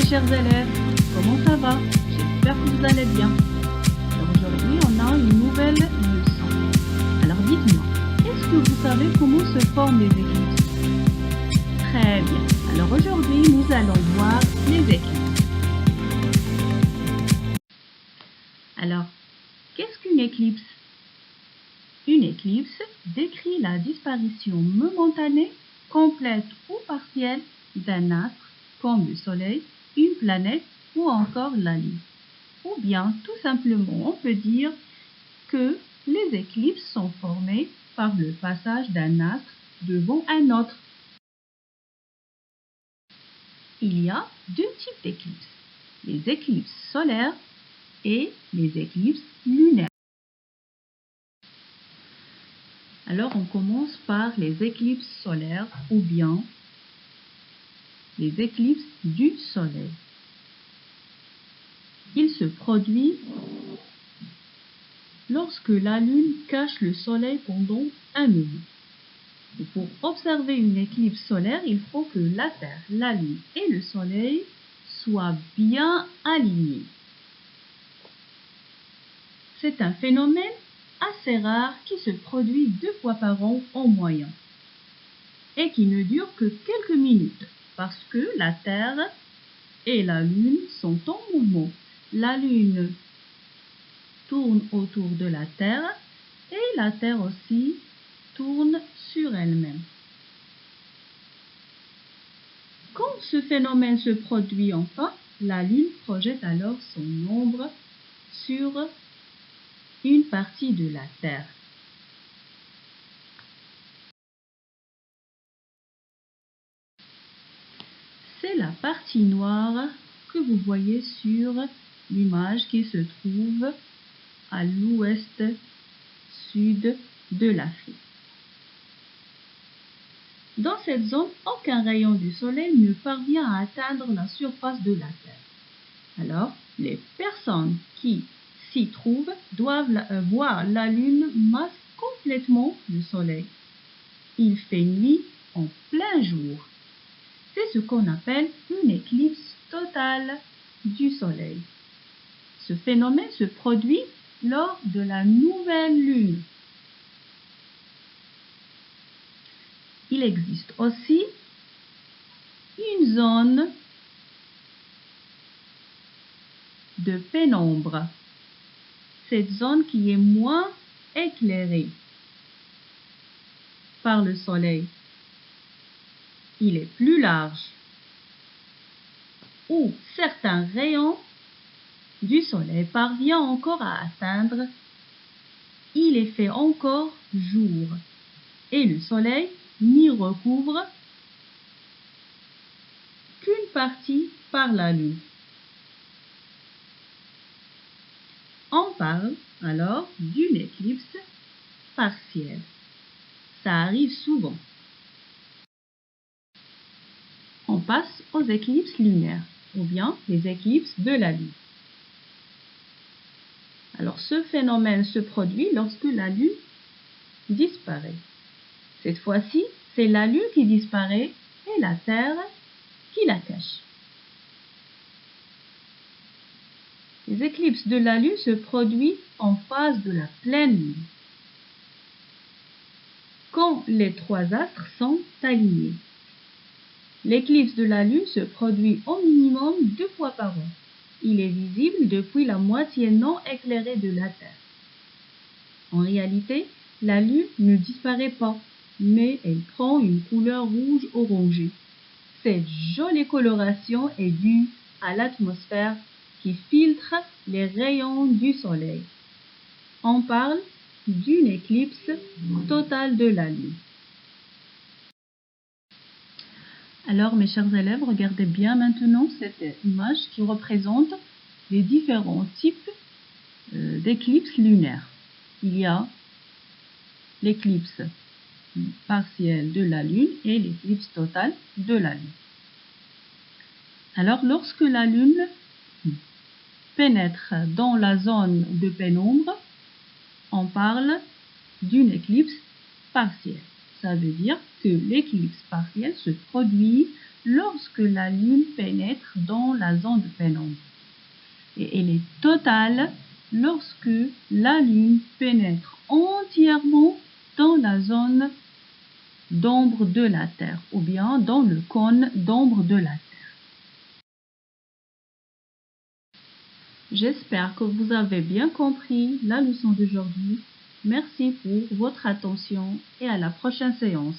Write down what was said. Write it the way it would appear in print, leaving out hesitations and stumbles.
chers élèves, comment ça va? J'espère que vous allez bien. Alors aujourd'hui, on a une nouvelle leçon. Alors dites-moi, est-ce que vous savez comment se forment les éclipses? Très bien. Alors aujourd'hui, nous allons voir les éclipses. Alors, qu'est-ce qu'une éclipse? Une éclipse décrit la disparition momentanée, complète ou partielle d'un astre comme le Soleil, une planète ou encore la Lune. Ou bien, tout simplement, on peut dire que les éclipses sont formées par le passage d'un astre devant un autre. Il y a deux types d'éclipses, les éclipses solaires et les éclipses lunaires. Alors, on commence par les éclipses solaires ou bien les éclipses du Soleil. Il se produit lorsque la Lune cache le Soleil pendant un moment. Et pour observer une éclipse solaire, il faut que la Terre, la Lune et le Soleil soient bien alignés. C'est un phénomène assez rare qui se produit 2 fois par an en moyenne et qui ne dure que quelques minutes parce que la Terre et la Lune sont en mouvement. La Lune tourne autour de la Terre et la Terre aussi tourne sur elle-même. Quand ce phénomène se produit enfin, la Lune projette alors son ombre sur une partie de la Terre. C'est la partie noire que vous voyez sur l'image qui se trouve à l'ouest-sud de l'Afrique. Dans cette zone, aucun rayon du Soleil ne parvient à atteindre la surface de la Terre. Alors, les personnes qui s'y trouvent doivent voir la Lune masque complètement le Soleil. Il fait nuit en plein jour. C'est ce qu'on appelle une éclipse totale du Soleil. Ce phénomène se produit lors de la nouvelle Lune. Il existe aussi une zone de pénombre. Cette zone qui est moins éclairée par le Soleil. Il est plus large, où certains rayons du Soleil parviennent encore à atteindre. Il est fait encore jour et le Soleil n'y recouvre qu'une partie par la Lune. On parle alors d'une éclipse partielle. Ça arrive souvent. On passe aux éclipses lunaires, ou bien les éclipses de la Lune. Alors ce phénomène se produit lorsque la Lune disparaît. Cette fois-ci, c'est la Lune qui disparaît et la Terre qui la cache. Les éclipses de la Lune se produisent en phase de la pleine Lune, quand les 3 astres sont alignés. L'éclipse de la Lune se produit au minimum 2 fois par an. Il est visible depuis la moitié non éclairée de la Terre. En réalité, la Lune ne disparaît pas, mais elle prend une couleur rouge orangée. Cette jolie coloration est due à l'atmosphère qui filtre les rayons du Soleil. On parle d'une éclipse totale de la Lune. Alors, mes chers élèves, regardez bien maintenant cette image qui représente les différents types d'éclipses lunaires. Il y a l'éclipse partielle de la Lune et l'éclipse totale de la Lune. Alors, lorsque la Lune pénètre dans la zone de pénombre, on parle d'une éclipse partielle. ça veut dire que l'éclipse partielle se produit lorsque la Lune pénètre dans la zone de pénombre. Et elle est totale lorsque la Lune pénètre entièrement dans la zone d'ombre de la Terre ou bien dans le cône d'ombre de la Terre. J'espère que vous avez bien compris la leçon d'aujourd'hui. Merci pour votre attention et à la prochaine séance.